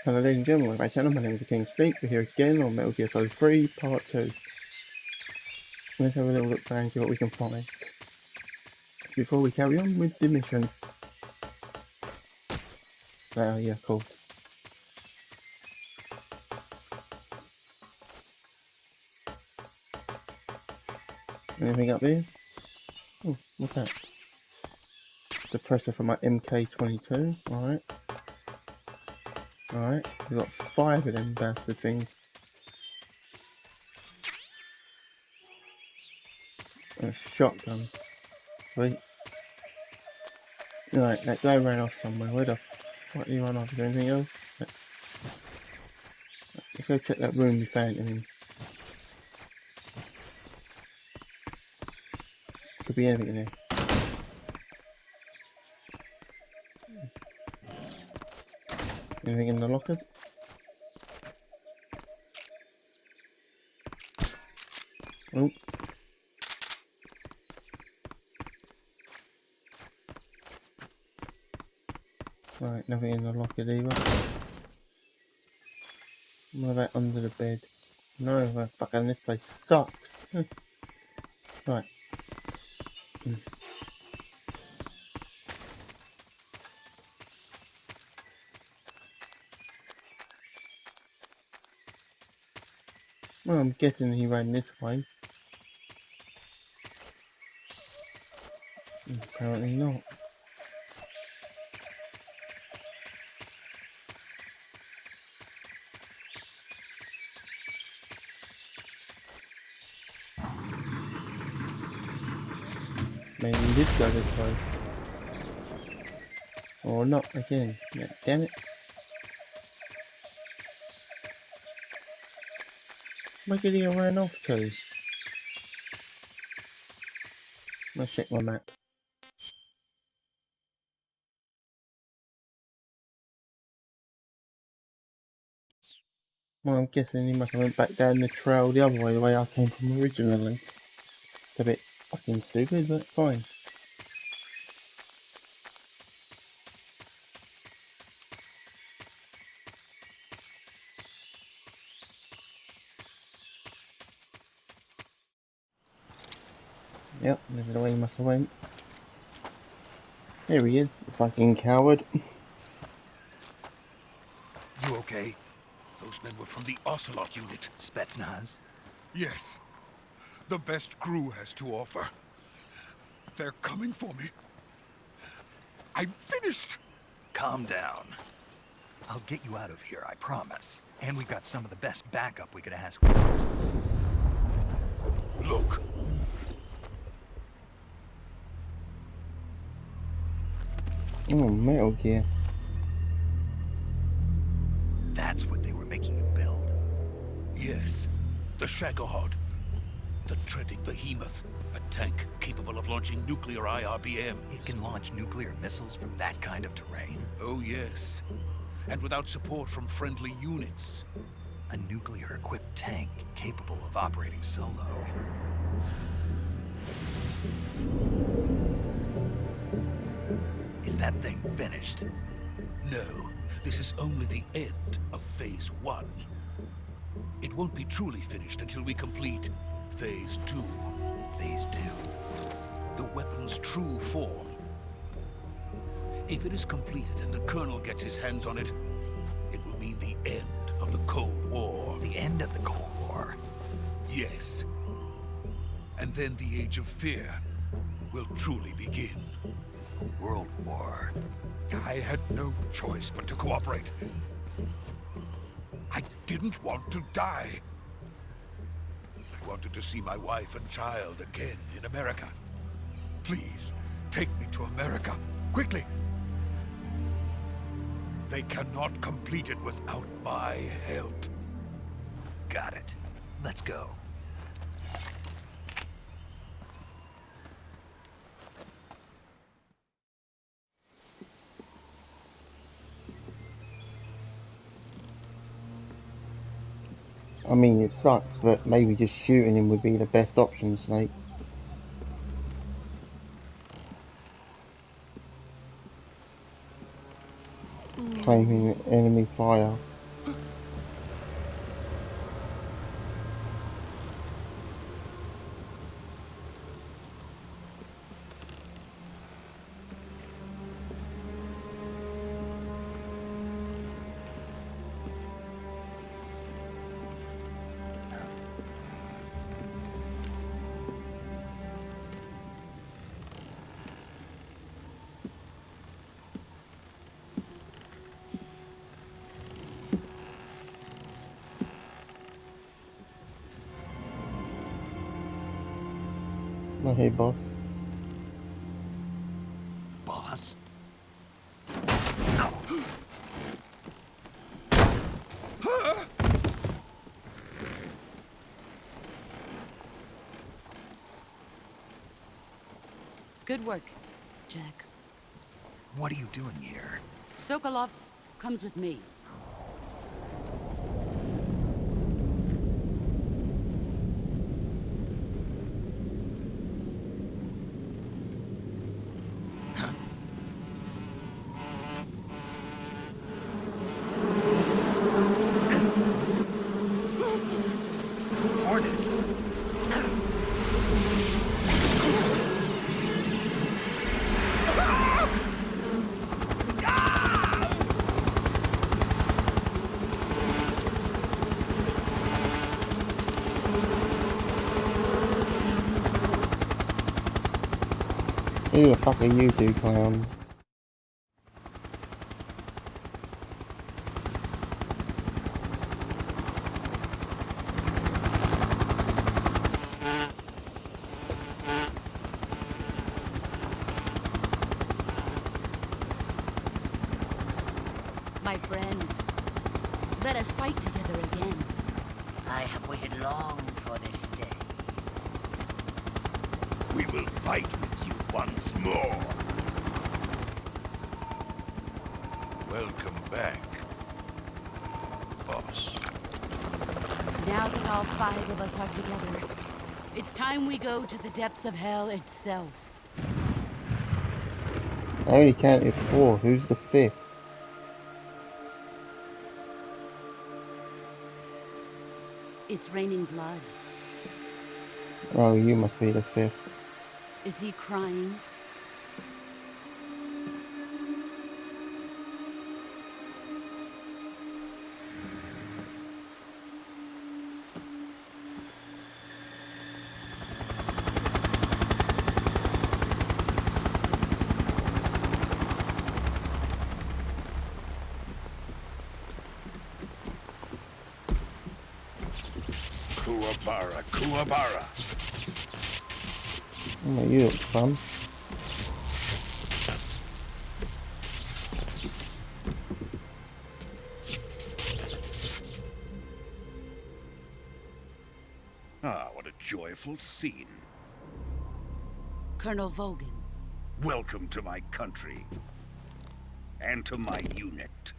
Hello ladies and gentlemen, welcome back to my channel. My name is the King Speak. We're here again on Metal Gear Solid 3 Part 2. Let's have a little look around and see what we can find before we carry on with the mission. Oh yeah, cool. Anything up here? Oh, what's that? Suppressor for my MK22. Alright. Alright, we've got 5 of them bastard things. And a shotgun. Sweet. Right, that guy ran off somewhere. Where the fuck did he run off? Is there anything else? Let's go check that room we found him in. Could be anything in there. Anything in the locker? Oh. Right, nothing in the locker either. What about under the bed? No, fucking this place sucks. Right. Well, I'm guessing he ran this way. Apparently not. Maybe he did go this way. Or not again. Yeah, damn it. Where did he run off to? Let's check my map. Well, I'm guessing he must have went back down the trail the other way, the way I came from originally. It's a bit fucking stupid, but fine. Yep, this is the way he must have went. Here he is, the fucking coward. You okay? Those men were from the Ocelot unit. Spetsnaz? Yes. The best crew has to offer. They're coming for me. I'm finished! Calm down. I'll get you out of here, I promise. And we've got some of the best backup we could ask for. Look. Oh, Metal Gear. That's what they were making you build. Yes. The Shagohod. The treading behemoth. A tank capable of launching nuclear IRBMs. It can launch nuclear missiles from that kind of terrain? Oh, yes. And without support from friendly units. A nuclear-equipped tank capable of operating solo. Is that thing finished? No. This is only the end of Phase 1. It won't be truly finished until we complete Phase 2. Phase 2. The weapon's true form. If it is completed and the Colonel gets his hands on it, it will mean the end of the Cold War. The end of the Cold War? Yes. And then the Age of Fear will truly begin. A world war. I had no choice but to cooperate. I didn't want to die. I wanted to see my wife and child again in America. Please, take me to America, quickly. They cannot complete it without my help. Got it. Let's go. I mean, it sucks, but maybe just shooting him would be the best option, Snake. Claiming enemy fire. Okay, boss. Boss? Good work, Jack. What are you doing here? Sokolov comes with me. Hornets? Who the fuck are you two clowns? My friends, let us fight together again. I have waited long for this day. We will fight with you once more. Welcome back, boss. Now that all 5 of us are together, it's time we go to the depths of hell itself. I only counted 4. Who's the 5th? It's raining blood. Oh, you must be the 5th. Is he crying? Kuwabara, Kuwabara. Oh, you look fun. Ah, what a joyful scene. Colonel Vogan. Welcome to my country. And to my unit.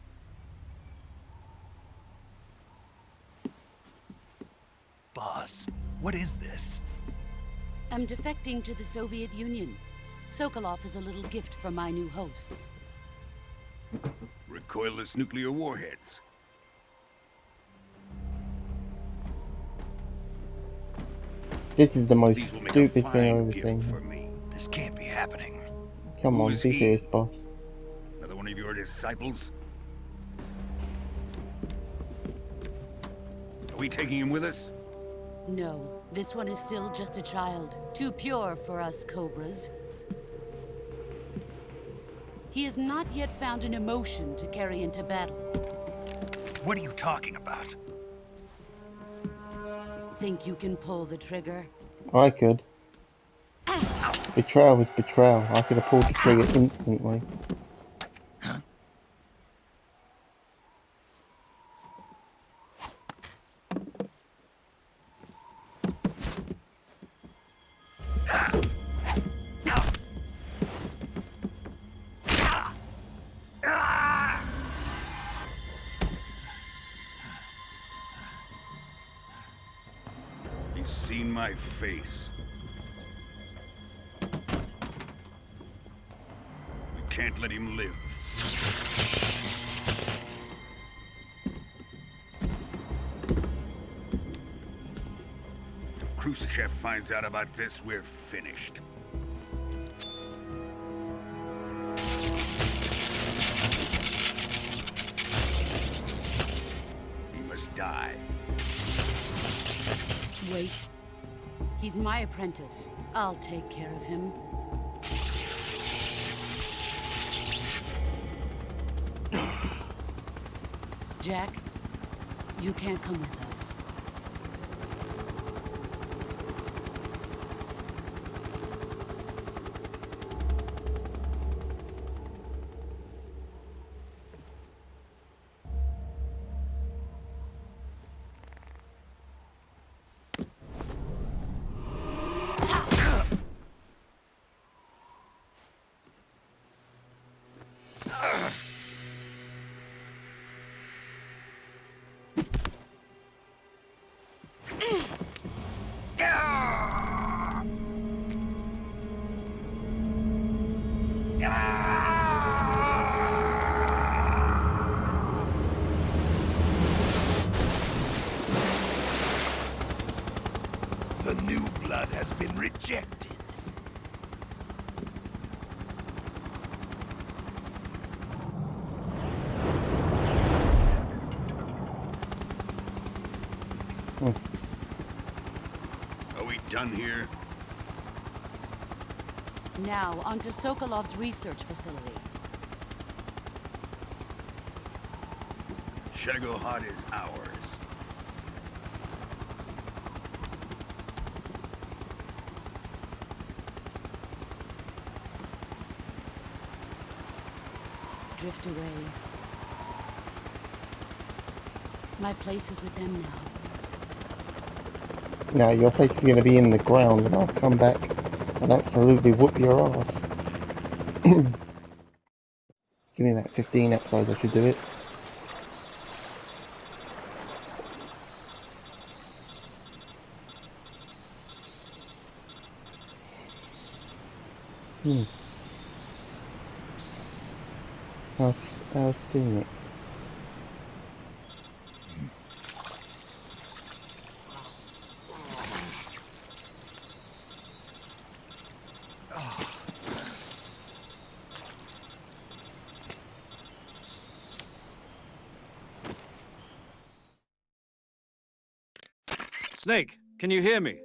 Boss, what is this? I'm defecting to the Soviet Union. Sokolov is a little gift from my new hosts. Recoilless nuclear warheads. This is the most These will make a stupid thing fine I've ever gift seen. for me. This can't be happening. Come Who on, be is he? serious, boss. Another one of your disciples? Are we taking him with us? No, this one is still just a child. Too pure for us Cobras. He has not yet found an emotion to carry into battle. What are you talking about? Think you can pull the trigger? I could. Betrayal was betrayal. I could have pulled the trigger instantly. He's seen my face. We can't let him live. If Khrushchev finds out about this, we're finished. He must die. Wait. He's my apprentice. I'll take care of him. Jack, you can't come with us. has been rejected. Are we done here? Now, onto Sokolov's research facility. Shagohod is ours. Drift away. My place is with them now. Now your place is going to be in the ground, and I'll come back and absolutely whoop your ass. Give me that 15 episodes, I should do it. How's seeing it? Snake, can you hear me?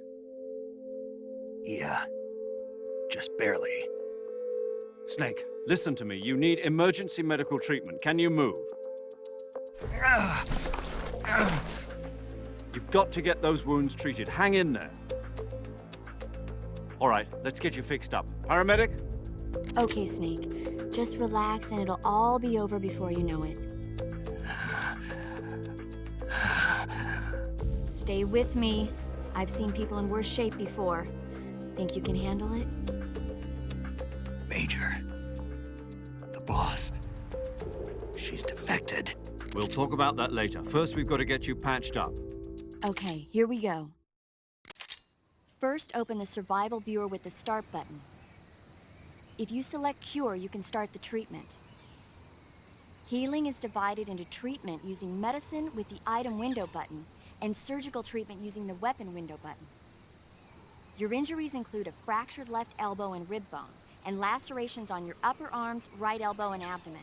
Yeah. Just barely. Snake, listen to me. You need emergency medical treatment. Can you move? You've got to get those wounds treated. Hang in there. All right, let's get you fixed up. Paramedic? Okay, Snake. Just relax and it'll all be over before you know it. Stay with me. I've seen people in worse shape before. Think you can handle it? Major. The boss. She's defected. We'll talk about that later. First, we've got to get you patched up. Okay, here we go. First, open the survival viewer with the start button. If you select cure, you can start the treatment. Healing is divided into treatment using medicine with the item window button and surgical treatment using the weapon window button. Your injuries include a fractured left elbow and rib bone, and lacerations on your upper arms, right elbow, and abdomen.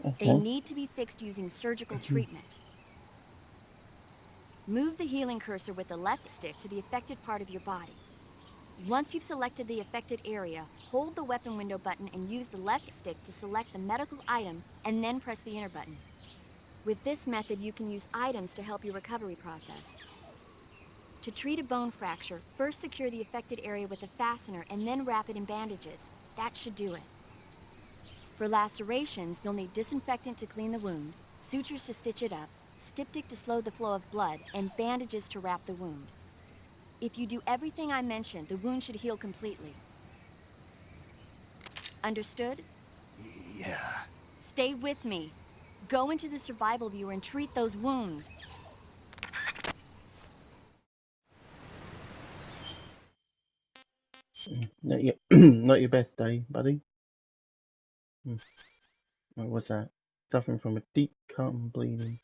Okay. They need to be fixed using surgical treatment. Move the healing cursor with the left stick to the affected part of your body. Once you've selected the affected area, hold the weapon window button and use the left stick to select the medical item, and then press the enter button. With this method, you can use items to help your recovery process. To treat a bone fracture, first secure the affected area with a fastener and then wrap it in bandages. That should do it. For lacerations, you'll need disinfectant to clean the wound, sutures to stitch it up, styptic to slow the flow of blood, and bandages to wrap the wound. If you do everything I mentioned, the wound should heal completely. Understood? Yeah. Stay with me. Go into the survival viewer and treat those wounds. Not your, not your best day, buddy. What was that? Suffering from a deep cut and bleeding.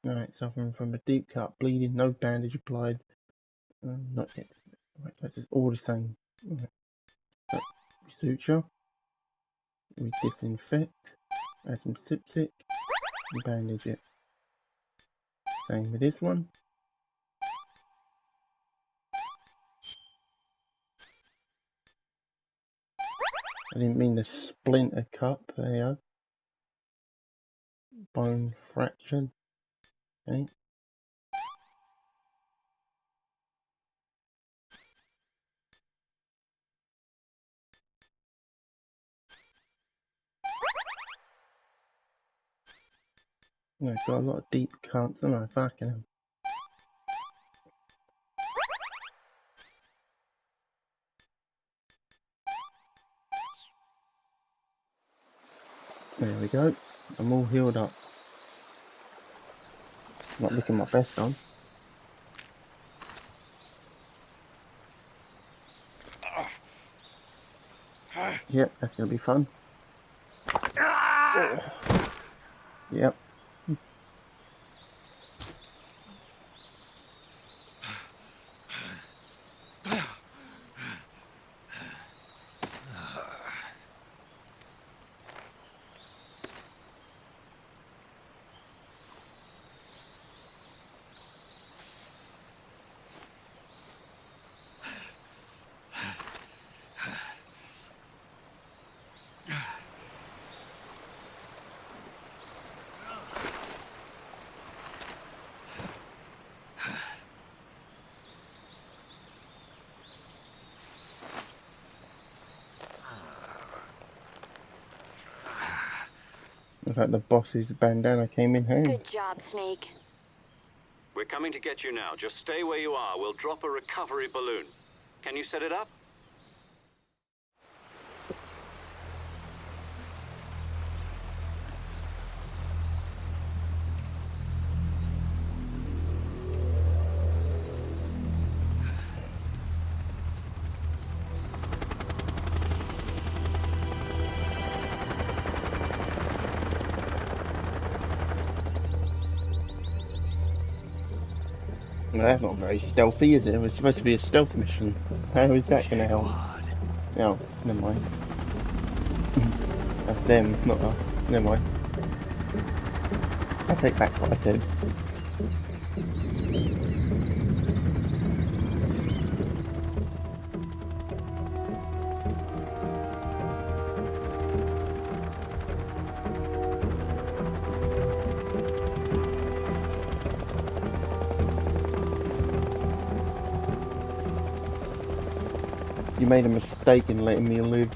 Alright, suffering from a deep cut, bleeding, no bandage applied. Not yet. Right, that's just all the same. Right. So, we suture. We disinfect. Add some styptic. And bandage it. Same with this one. I didn't mean the splinter cut. There you go. Bone fractured. Okay. I've got a lot of deep cuts, and I fucking. There we go. I'm all healed up. Not looking my best on. Yep, that's gonna be fun. Oh. Yep. Looks like the boss's bandana came in handy. Good job, Snake. We're coming to get you now. Just stay where you are. We'll drop a recovery balloon. Can you set it up? No, that's not very stealthy, is it? It was supposed to be a stealth mission. How is that gonna help? No, never mind. That's them, not us. Never mind. I take back what I said. You made a mistake in letting me live.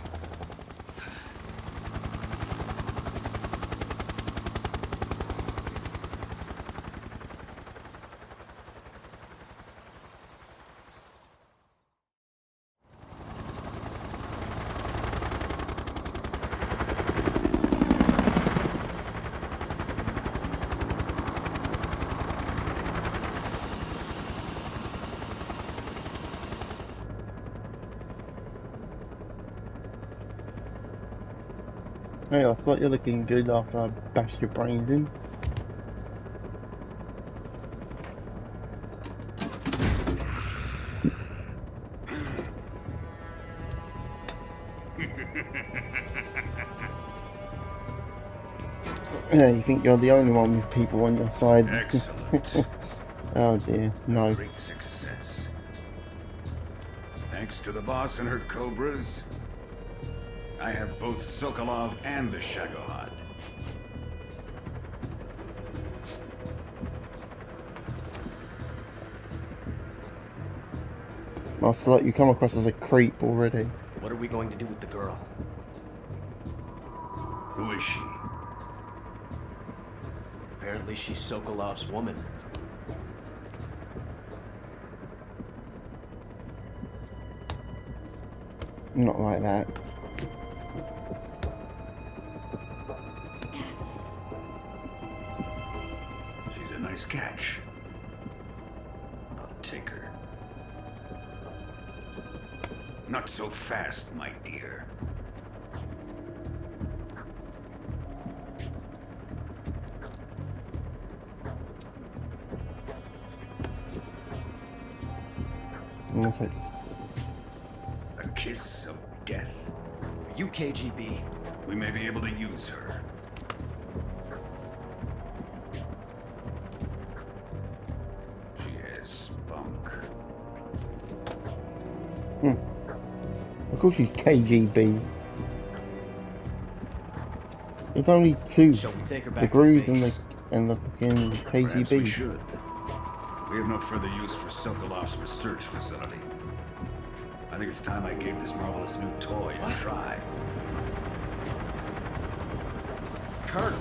Hey, I thought you're looking good after I bashed your brains in. Yeah, you think you're the only one with people on your side. Excellent. Oh dear, no. Great success. Thanks to the boss and her cobras, I have both Sokolov and the Shagohod. I thought you come across as a creep already. What are we going to do with the girl? Who is she? Apparently she's Sokolov's woman. Not like that. She's a nice catch. I'll take her. Not so fast, my dear. Unless it's A kiss of death. Are you KGB? We may be able to use her. She has spunk. Of course she's KGB. There's only two. Shall we take her The back to the Grooves and base? the fucking Perhaps we KGB. should. We have no further use for Sokolov's research facility. I think it's time I gave this marvelous new toy a try. Colonel,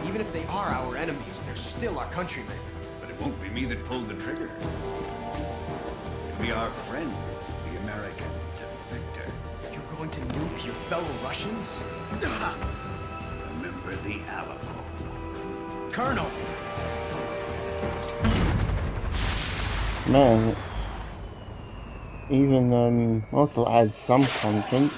even if they are our enemies, they're still our countrymen. But it won't be me that pulled the trigger. It'll be our friend, the American defector. You're going to nuke your fellow Russians? I'm remember the Alamo. Colonel! Man, even also has some conscience.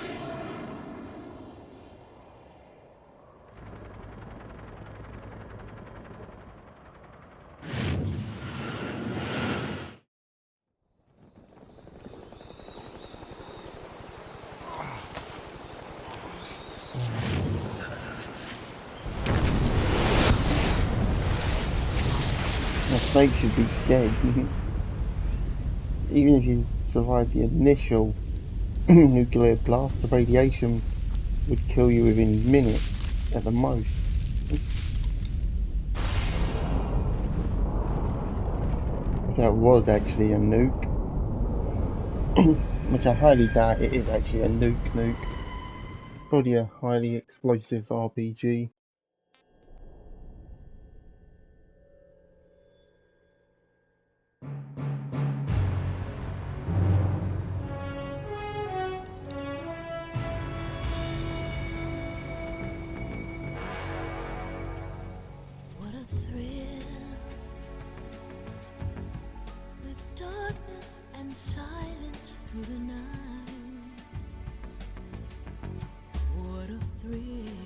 The snake should be dead. Even if you survive the initial nuclear blast, the radiation would kill you within minutes at the most. If that was actually a nuke, which I highly doubt it is actually a nuke. Probably a highly explosive RPG. What a thrill, with darkness and silence through the night. What a thrill,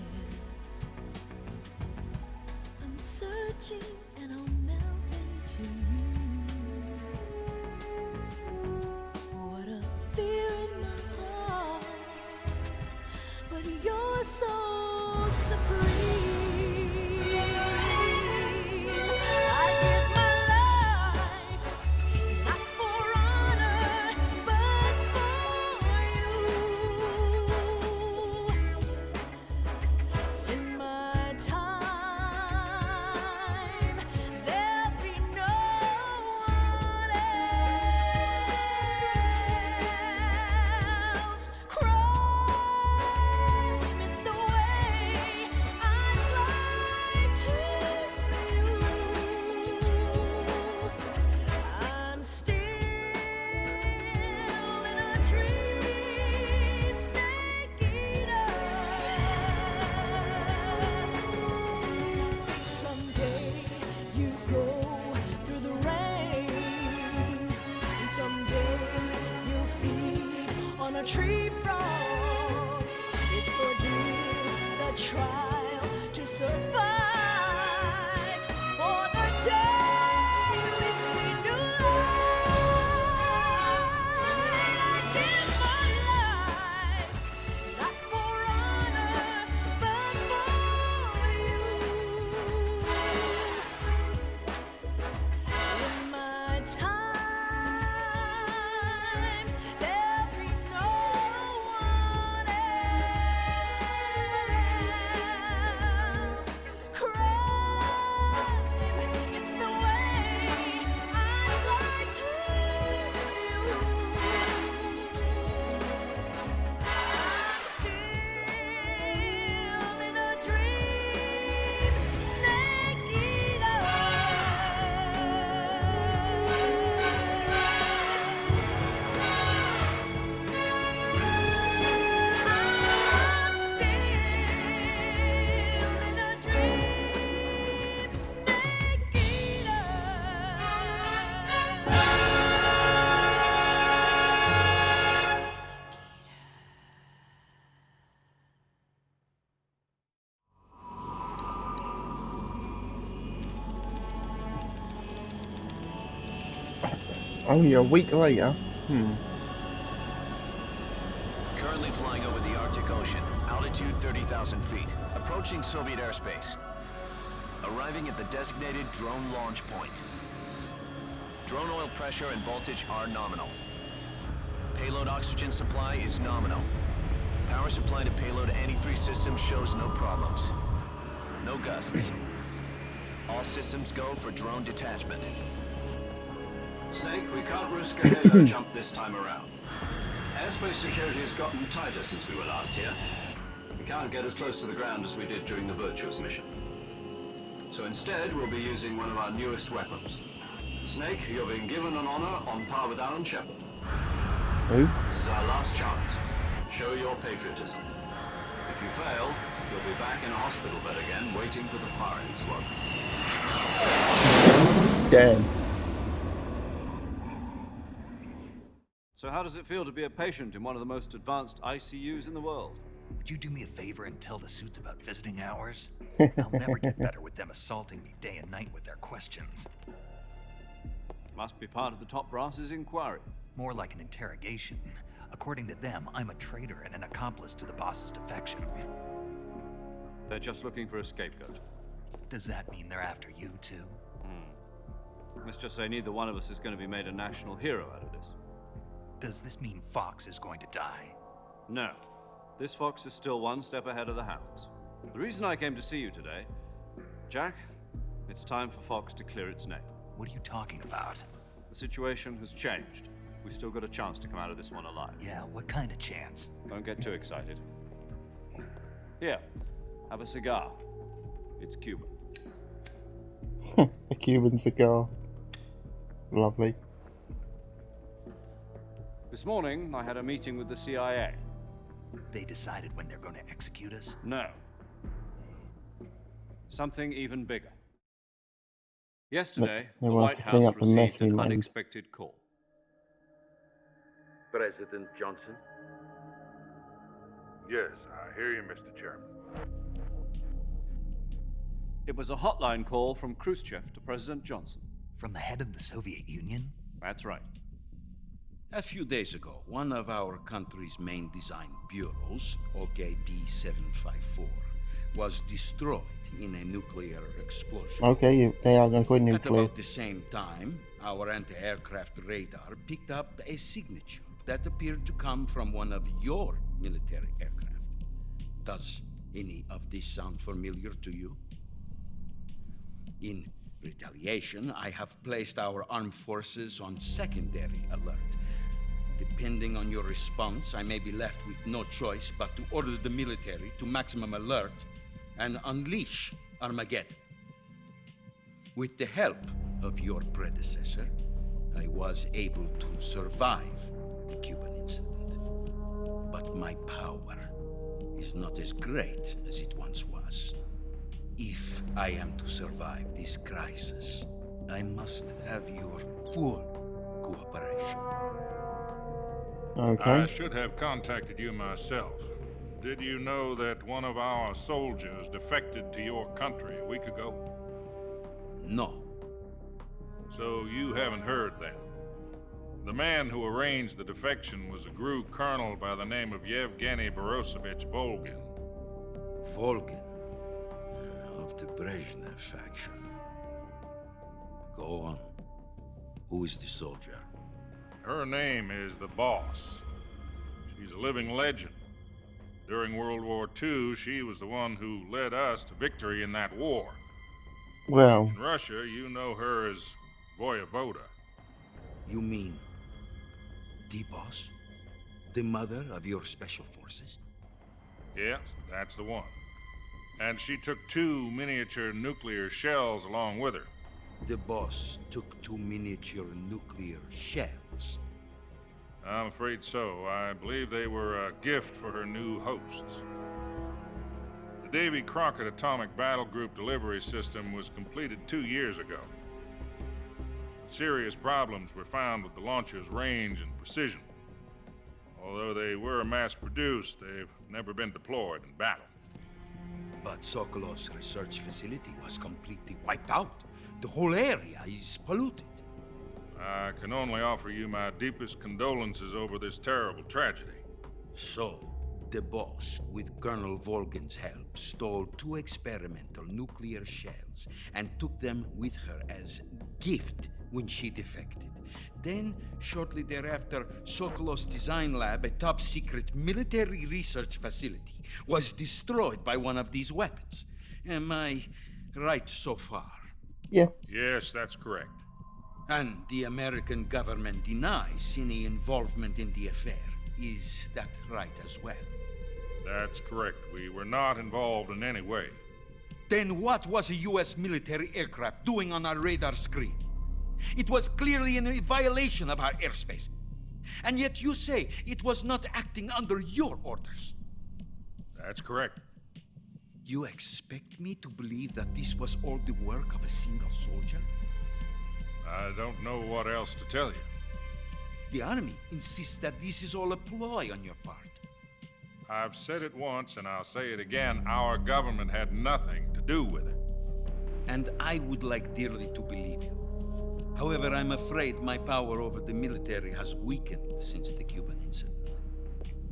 I'm searching and I'll melt into you. What a fear in my heart, but you're so supreme. A tree frog, it's ordeal, the trial to survive. For the day we see new light, I give my life, not for honor, but for you. In my time, there'll be no one else. Crime, it's the way I'd like to live. I'm still in a dream, snake eater. I'm still in a dream, snake eater. Only a week later. Currently flying over the Arctic Ocean, altitude 30,000 feet, approaching Soviet airspace. Arriving at the designated drone launch point. Drone oil pressure and voltage are nominal. Payload oxygen supply is nominal. Power supply to payload antifreeze system shows no problems. No gusts. All systems go for drone detachment. Snake, we can't risk a halo jump this time around. Airspace security has gotten tighter since we were last here. We can't get as close to the ground as we did during the Virtuous mission. So instead, we'll be using one of our newest weapons. Snake, you're being given an honor on par with Alan Shepard. Who? This is our last chance. Show your patriotism. If you fail, You'll be back in a hospital bed again, waiting for the firing squad. Damn. So how does it feel to be a patient in one of the most advanced ICUs in the world? Would you do me a favor and tell the suits about visiting hours? I'll never get better with them assaulting me day and night with their questions. Must be part of the top brass's inquiry. More like an interrogation. According to them, I'm a traitor and an accomplice to the boss's defection. They're just looking for a scapegoat. Does that mean they're after you too? Let's just say neither one of us is going to be made a national hero out of this. Does this mean Fox is going to die? No. This fox is still one step ahead of the hounds. The reason I came to see you today, Jack, it's time for Fox to clear its name. What are you talking about? The situation has changed. We've still got a chance to come out of this one alive. Yeah, what kind of chance? Don't get too excited. Here, have a cigar. It's Cuban. A Cuban cigar. Lovely. This morning, I had a meeting with the CIA. They decided when they're going to execute us? No. Something even bigger. Yesterday, They the want White to clean House up the mess received we an made. unexpected call. President Johnson? Yes, I hear you, Mr. Chairman. It was a hotline call from Khrushchev to President Johnson. From the head of the Soviet Union? That's right. A few days ago, one of our country's main design bureaus, OKB-754, was destroyed in a nuclear explosion. Okay, they are going to go At nuclear. about the same time, our anti-aircraft radar picked up a signature that appeared to come from one of your military aircraft. Does any of this sound familiar to you? In retaliation, I have placed our armed forces on secondary alert. Depending on your response, I may be left with no choice but to order the military to maximum alert and unleash Armageddon. With the help of your predecessor, I was able to survive the Cuban incident. But my power is not as great as it once was. If I am to survive this crisis, I must have your full cooperation. Okay. I should have contacted you myself. Did you know that one of our soldiers defected to your country a week ago? No. So you haven't heard then. The man who arranged the defection was a GRU colonel by the name of Yevgeny Borosovich Volgin. Volgin, of the Brezhnev faction. Go on. Who is the soldier? Her name is the Boss. She's a living legend. During World War II, she was the one who led us to victory in that war. Well. In Russia, you know her as Voyevoda. You mean the Boss? The mother of your special forces? Yes, that's the one. And she took 2 miniature nuclear shells along with her. The Boss took 2 miniature nuclear shells. I'm afraid so. I believe they were a gift for her new hosts. The Davy Crockett Atomic Battle Group delivery system was completed 2 years ago. Serious problems were found with the launcher's range and precision. Although they were mass-produced, they've never been deployed in battle. But Sokolov's research facility was completely wiped out. The whole area is polluted. I can only offer you my deepest condolences over this terrible tragedy. So, the Boss, with Colonel Volgin's help, stole 2 experimental nuclear shells and took them with her as gift when she defected. Then, shortly thereafter, Sokolov's design lab, a top-secret military research facility, was destroyed by one of these weapons. Am I right so far? Yeah. Yes, that's correct. And the American government denies any involvement in the affair. Is that right as well? That's correct. We were not involved in any way. Then what was a U.S. military aircraft doing on our radar screen? It was clearly in a violation of our airspace. And yet you say it was not acting under your orders. That's correct. You expect me to believe that this was all the work of a single soldier? I don't know what else to tell you. The army insists that this is all a ploy on your part. I've said it once and I'll say it again. Our government had nothing to do with it. And I would like dearly to believe you. However, I'm afraid my power over the military has weakened since the Cuban incident.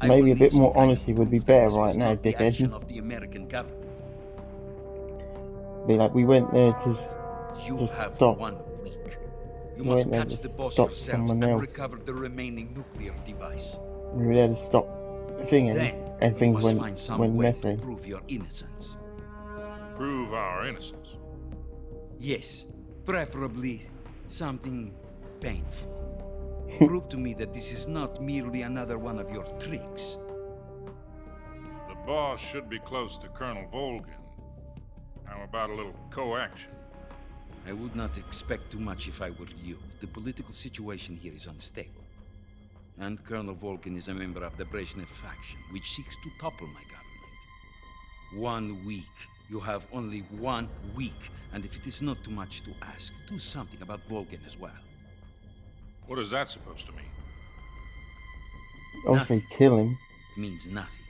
Maybe a bit more honesty would be better right now, The action dickhead. of the American government. Be like, we went there to You have stop. 1 week. You We must went there catch to the boss stop yourselves someone and else. recover the remaining nuclear device. We were there to stop the thing, Then and you things must went find some way to messy. prove your innocence. Prove our innocence. Yes, preferably something painful. Prove to me that this is not merely another one of your tricks. The boss should be close to Colonel Volgin. How about a little co-action? I would not expect too much if I were you. The political situation here is unstable. And Colonel Volgin is a member of the Brezhnev faction, which seeks to topple my government. 1 week. You have only 1 week. And if it is not too much to ask, do something about Volgin as well. What is that supposed to mean? Obviously, kill him. Means nothing.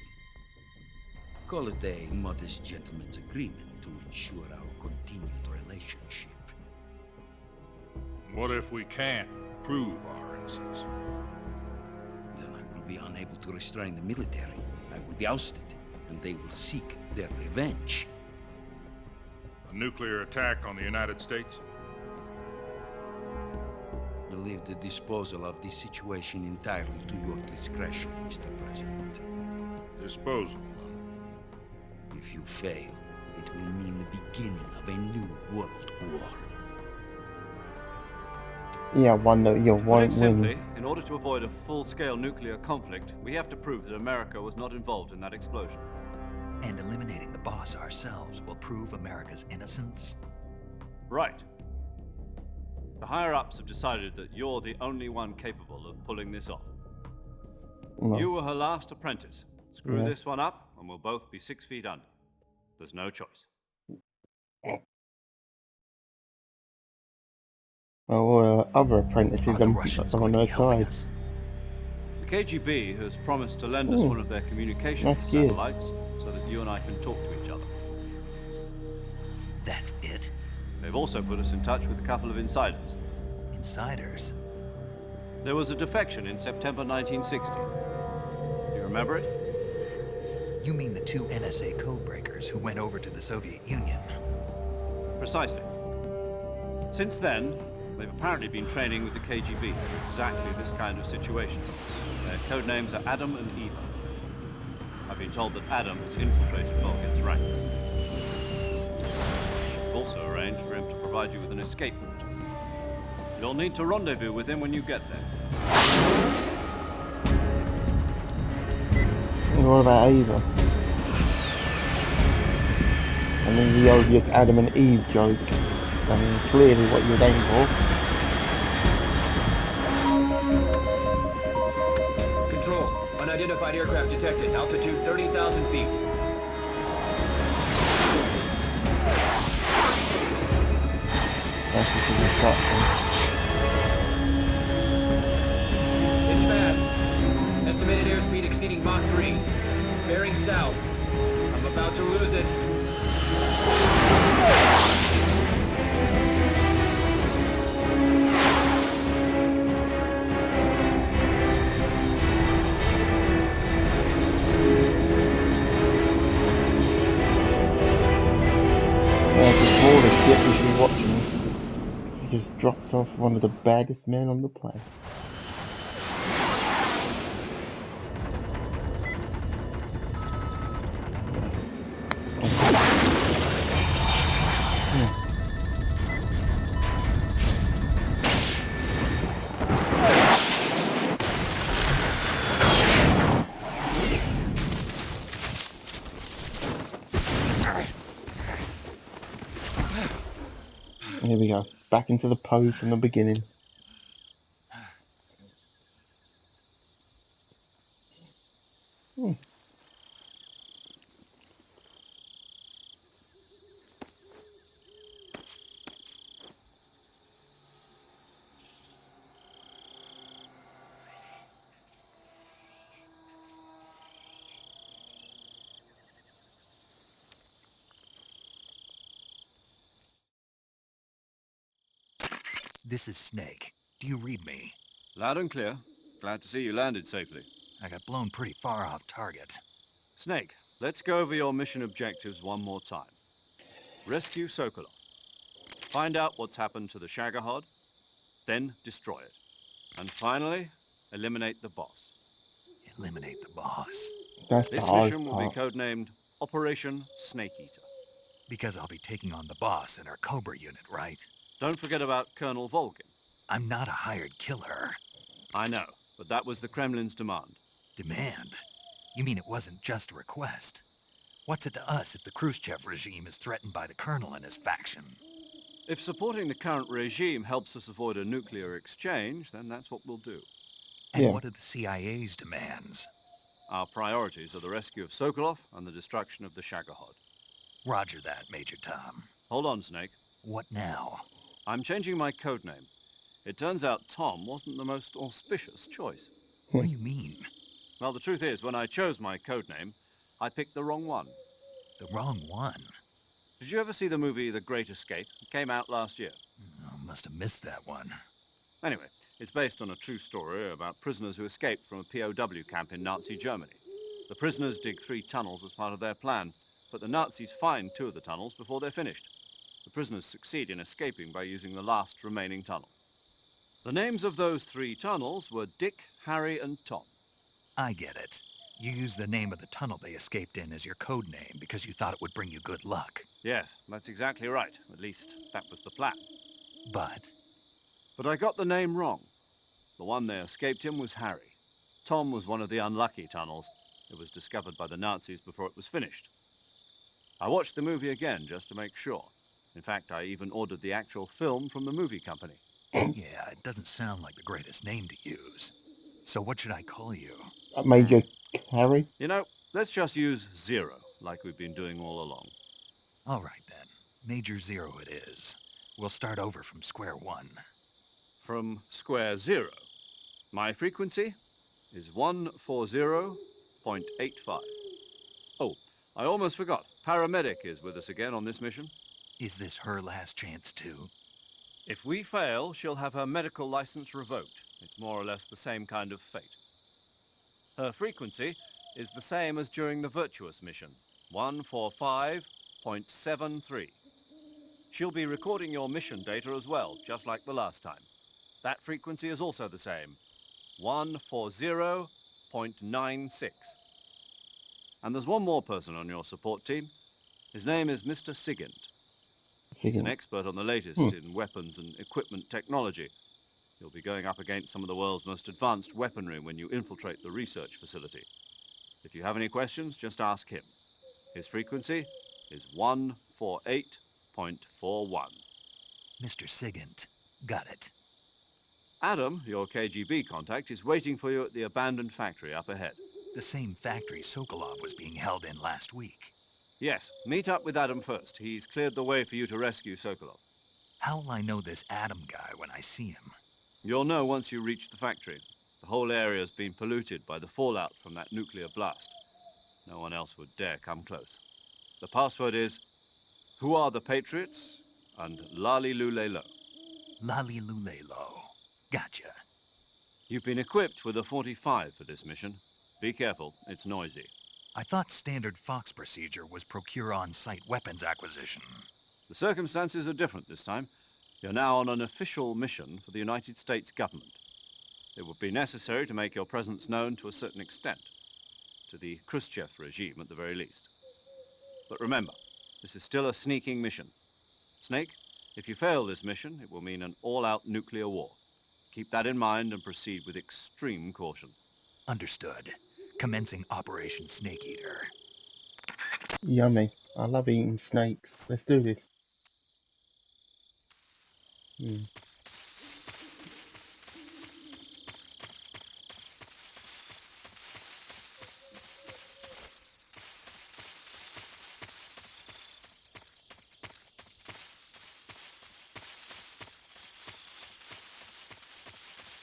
Call it a modest gentleman's agreement to ensure our continued relationship. What if we can't prove our innocence? Then I will be unable to restrain the military. I will be ousted, and they will seek their revenge. A nuclear attack on the United States? I leave the disposal of this situation entirely to your discretion, Mr. President. Disposal? If you fail, it will mean the beginning of a new world war. Yeah, one that you Put won't it simply, win. in order to avoid a full-scale nuclear conflict, we have to prove that America was not involved in that explosion. And eliminating the boss ourselves will prove America's innocence? Right. The higher-ups have decided that you're the only one capable of pulling this off. No. You were her last apprentice. Screw Yeah. this one up, and we'll both be 6 feet under. There's no choice. Well, what other apprentices are on her side? The KGB has promised to lend us one of their communications nice gear. satellites so that you and I can talk to each other. That's it? They've also put us in touch with a couple of insiders. Insiders? There was a defection in September 1960. Do you remember it? You mean the 2 NSA codebreakers who went over to the Soviet Union? Precisely. Since then, they've apparently been training with the KGB for exactly this kind of situation. Their code names are Adam and Eva. I've been told that Adam has infiltrated Volgin's ranks. We've also arranged for him to provide you with an escape route. You'll need to rendezvous with him when you get there. And what about Eva? I mean, the obvious Adam and Eve joke. I mean, clearly what you're aiming for. Control. Unidentified aircraft detected. Altitude 30,000 feet. That's just a distraction. It's fast. Estimated airspeed exceeding Mach 3. Bearing south. I'm about to lose it. Before the ship we should be watching, he just dropped off one of the baddest men on the planet. Here we go, back into the pose from the beginning. This is Snake. Do you read me? Loud and clear. Glad to see you landed safely. I got blown pretty far off target. Snake, let's go over your mission objectives one more time. Rescue Sokolov. Find out what's happened to the Shagohod, then destroy it. And finally, eliminate the boss. Eliminate the boss. That's the This hardest mission will be part. codenamed Operation Snake Eater. Because I'll be taking on the boss in our Cobra unit, right? Don't forget about Colonel Volgin. I'm not a hired killer. I know, but that was the Kremlin's demand. Demand? You mean it wasn't just a request? What's it to us if the Khrushchev regime is threatened by the Colonel and his faction? If supporting the current regime helps us avoid a nuclear exchange, then that's what we'll do. And what are the CIA's demands? Our priorities are the rescue of Sokolov and the destruction of the Shagohod. Roger that, Major Tom. Hold on, Snake. What now? I'm changing my codename. It turns out Tom wasn't the most auspicious choice. What do you mean? Well, the truth is, when I chose my codename, I picked the wrong one. The wrong one? Did you ever see the movie The Great Escape? It came out last year. Oh, must have missed that one. Anyway, it's based on a true story about prisoners who escaped from a POW camp in Nazi Germany. The prisoners dig 3 tunnels as part of their plan, but the Nazis find 2 of the tunnels before they're finished. The prisoners succeed in escaping by using the last remaining tunnel. The names of those 3 tunnels were Dick, Harry, and Tom. I get it. You used the name of the tunnel they escaped in as your code name because you thought it would bring you good luck. Yes, that's exactly right. At least, that was the plan. But I got the name wrong. The one they escaped in was Harry. Tom was one of the unlucky tunnels. It was discovered by the Nazis before it was finished. I watched the movie again just to make sure. In fact, I even ordered the actual film from the movie company. yeah, it doesn't sound like the greatest name to use. So what should I call you? Major Harry? You know, let's just use Zero, like we've been doing all along. All right, then. Major Zero it is. We'll start over from square one. From square 0. My frequency is 140.85. Oh, I almost forgot. Paramedic is with us again on this mission. Is this her last chance, too? If we fail, she'll have her medical license revoked. It's more or less the same kind of fate. Her frequency is the same as during the Virtuous mission, 145.73. She'll be recording your mission data as well, just like the last time. That frequency is also the same, 140.96. And there's one more person on your support team. His name is Mr. Sigint. He's an expert on the latest in weapons and equipment technology. You'll be going up against some of the world's most advanced weaponry when you infiltrate the research facility. If you have any questions, just ask him. His frequency is 148.41. Mr. Sigint. Got it. Adam, your KGB contact, is waiting for you at the abandoned factory up ahead. The same factory Sokolov was being held in last week. Yes, meet up with Adam first. He's cleared the way for you to rescue Sokolov. How will I know this Adam guy when I see him? You'll know once you reach the factory. The whole area's been polluted by the fallout from that nuclear blast. No one else would dare come close. The password is, "Who are the Patriots?" and Lali Lule Lo. Lali Lule Lo. Gotcha. You've been equipped with a 45 for this mission. Be careful, it's noisy. I thought standard Fox procedure was procure on-site weapons acquisition. The circumstances are different this time. You're now on an official mission for the United States government. It would be necessary to make your presence known to a certain extent, to the Khrushchev regime at the very least. But remember, this is still a sneaking mission. Snake, if you fail this mission, it will mean an all-out nuclear war. Keep that in mind and proceed with extreme caution. Understood. Commencing Operation Snake Eater. Yummy. I love eating snakes. Let's do this.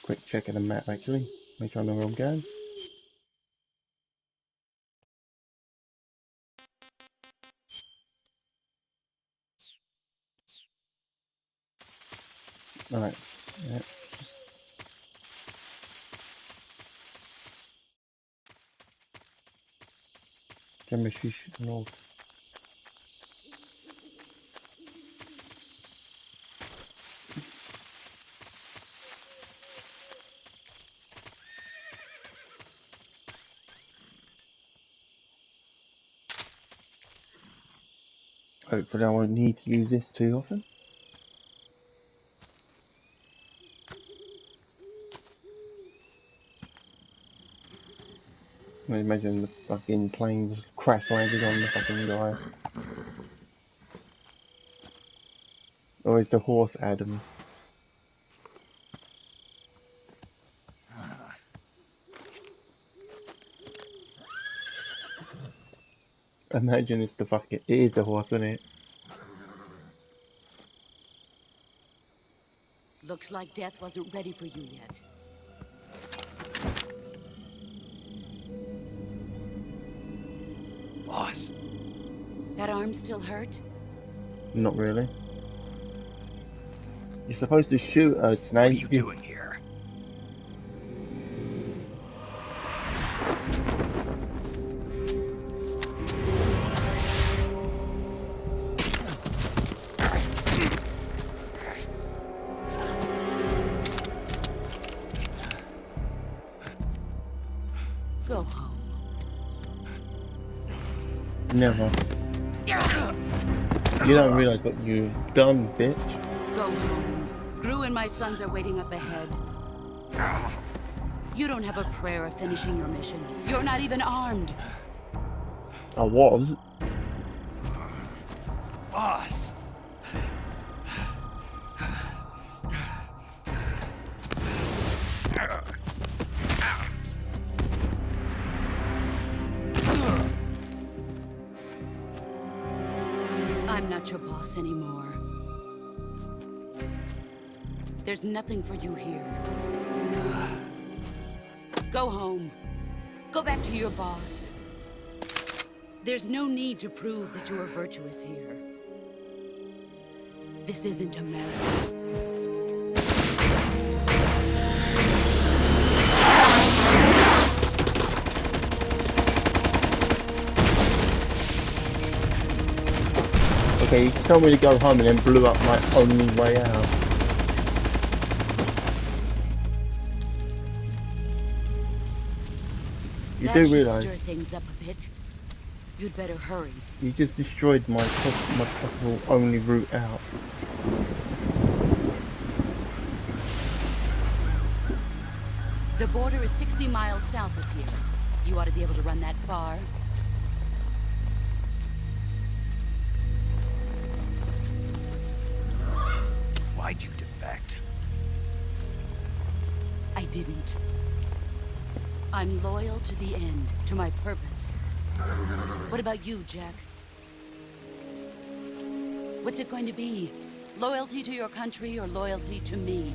Quick check of the map actually. Make sure I know where I'm going. Alright, Demonstration North. Hopefully I won't need to use this too often. I imagine the fucking plane just crash landed on the fucking guy. Or is the horse Adam? Imagine it's the fucking, it is the horse, isn't it? Looks like death wasn't ready for you yet. Boss. That arm still hurt? Not really. You're supposed to shoot a snake. What are you doing here? Go home. Never. You don't realize what you've done, bitch. Go home. Gru and my sons are waiting up ahead. You don't have a prayer of finishing your mission. You're not even armed. I was. Boss. I'm not your boss anymore. There's nothing for you here. Go home. Go back to your boss. There's no need to prove that you are virtuous here. This isn't America. Okay, you told me to go home and then blew up my only way out. You do realise Stir things up a bit. You'd better hurry. you just destroyed my possible only route out. The border is 60 miles south of here. You ought to be able to run that far. Why'd you defect? I didn't. I'm loyal to the end, to my purpose. What about you, Jack? What's it going to be? Loyalty to your country or loyalty to me?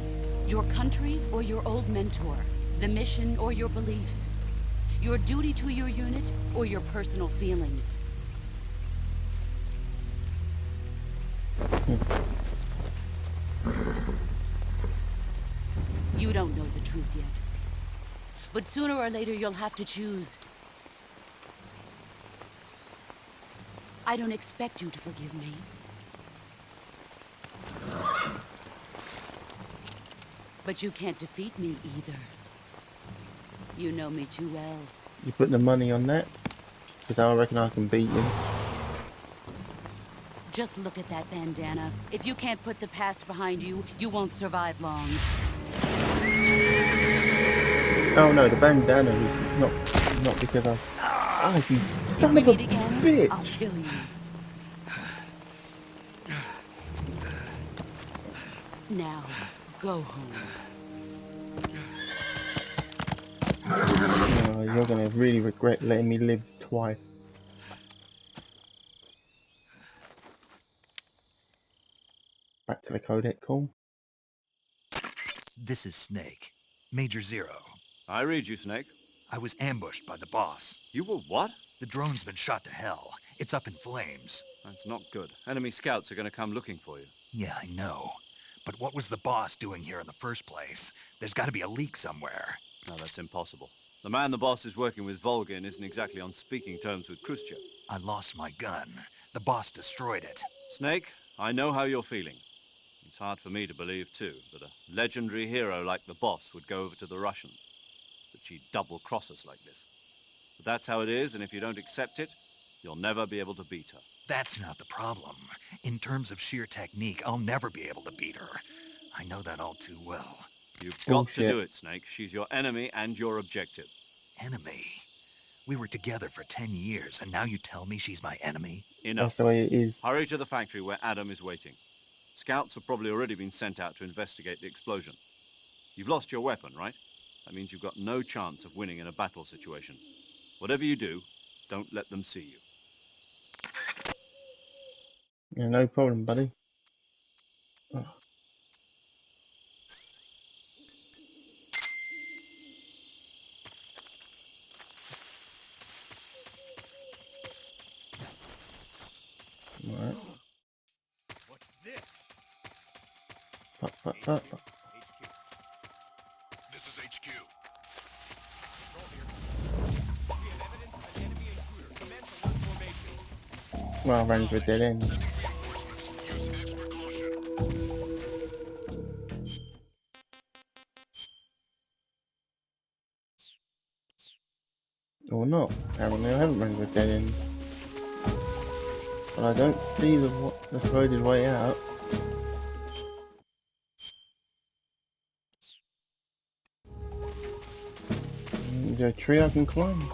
Your country or your old mentor? The mission or your beliefs? Your duty to your unit or your personal feelings? You don't know the truth yet. But sooner or later you'll have to choose. I don't expect you to forgive me. But you can't defeat me either. You know me too well. You put the money on that? Because I reckon I can beat you. Just look at that bandana. If you can't put the past behind you, you won't survive long. Oh no, the bandana is not because I... Oh, you son of a bitch! I'll kill you. Now, go home. Oh, you're gonna really regret letting me live twice. Back to the codec call. This is Snake. Major Zero. I read you, Snake. I was ambushed by the boss. You were what? The drone's been shot to hell. It's up in flames. That's not good. Enemy scouts are going to come looking for you. Yeah, I know. But what was the boss doing here in the first place? There's got to be a leak somewhere. No, that's impossible. The man the boss is working with, Volgin, isn't exactly on speaking terms with Khrushchev. I lost my gun. The boss destroyed it. Snake, I know how you're feeling. It's hard for me to believe, too, that a legendary hero like the boss would go over to the Russians. That she'd double-cross us like this. But that's how it is, and if you don't accept it, you'll never be able to beat her. That's not the problem. In terms of sheer technique, I'll never be able to beat her. I know that all too well. You've got to Bullshit. do it, Snake. She's your enemy and your objective. Enemy? We were together for 10 years, and now you tell me she's my enemy? Enough. That's the way it is. Hurry to the factory where Adam is waiting. Scouts have probably already been sent out to investigate the explosion. You've lost your weapon, right? That means you've got no chance of winning in a battle situation. Whatever you do, don't let them see you. Yeah, no problem, buddy. Oh. Alright. What's this? Fuck. This is HQ. We have evidence of an enemy intruder. Commence alert formation. Well, I ran into a dead end. Sending reinforcements. Use extra caution. Or not. Apparently I haven't run into a dead end. But I don't see the supposed way out. Is there a tree I can climb?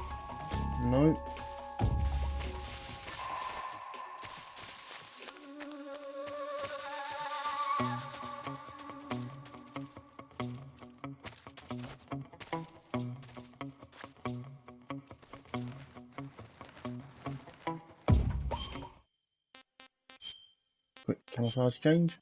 No. Quick camouflage change.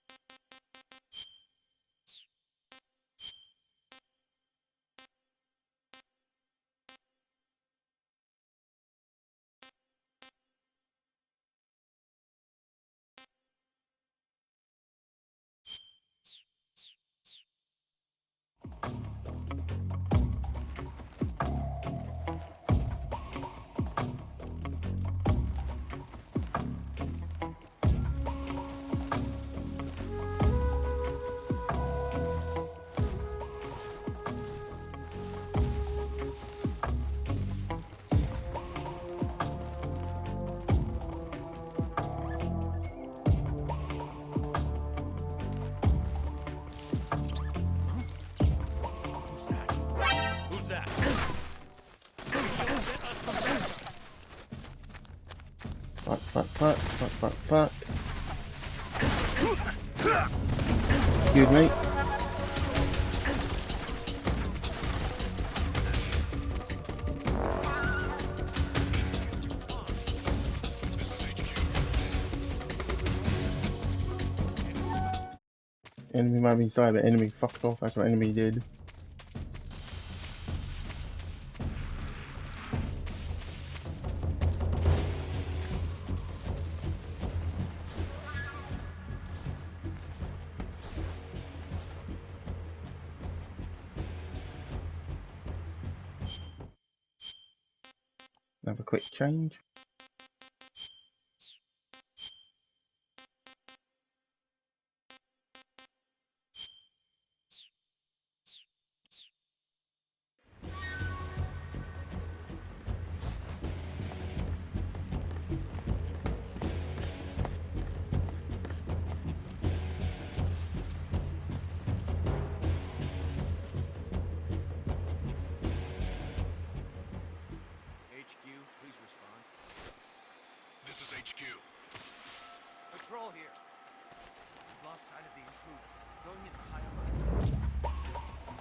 Who's that? Fuck. Excuse me. This is HQ. Enemy might be inside, but enemy fucked off. That's what enemy did. Have a quick change. HQ, please respond. This is HQ. Patrol here. We've lost sight of the intruder. Going into high alert.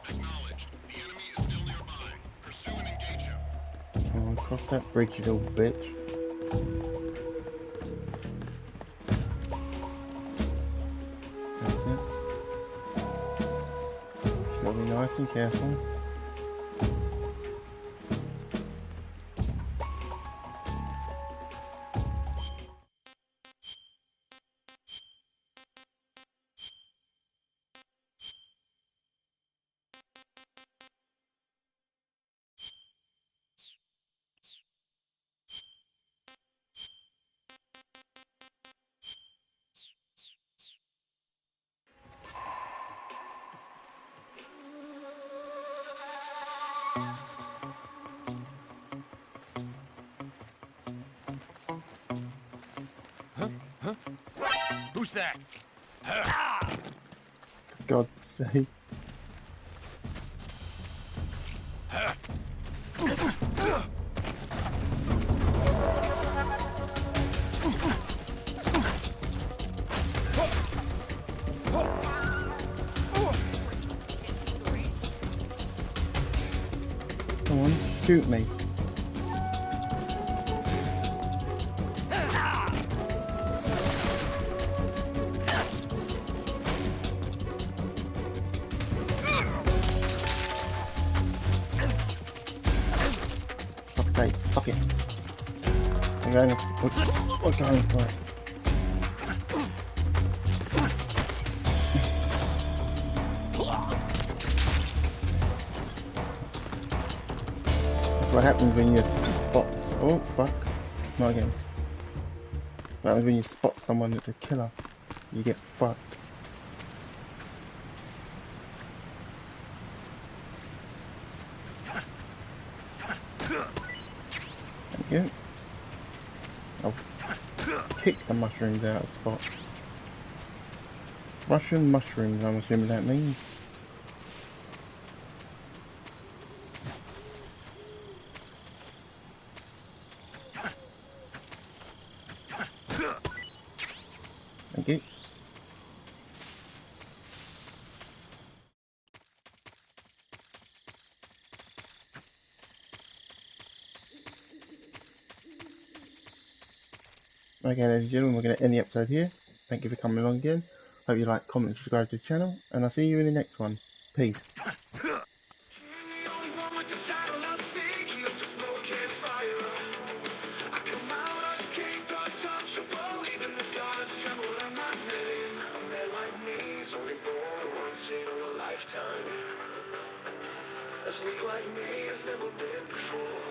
Acknowledged. The enemy is still nearby. Pursue and engage him. Come on, cross that bridge, you little bitch. That's it. Just gotta be nice and careful. that? God's sake. Come on, shoot me. Okay, fuck it. We're going for it. That's what happens when you spot. Oh fuck! Not again. What happens when you spot someone that's a killer? You get fucked. Thank you. I'll kick the mushrooms out of the spot. Russian mushrooms, I'm assuming that means. Thank you. Okay, ladies and gentlemen, we're going to end the episode here. Thank you for coming along again. Hope you like, comment, subscribe to the channel, and I'll see you in the next one. Peace. As weak like me has never been before.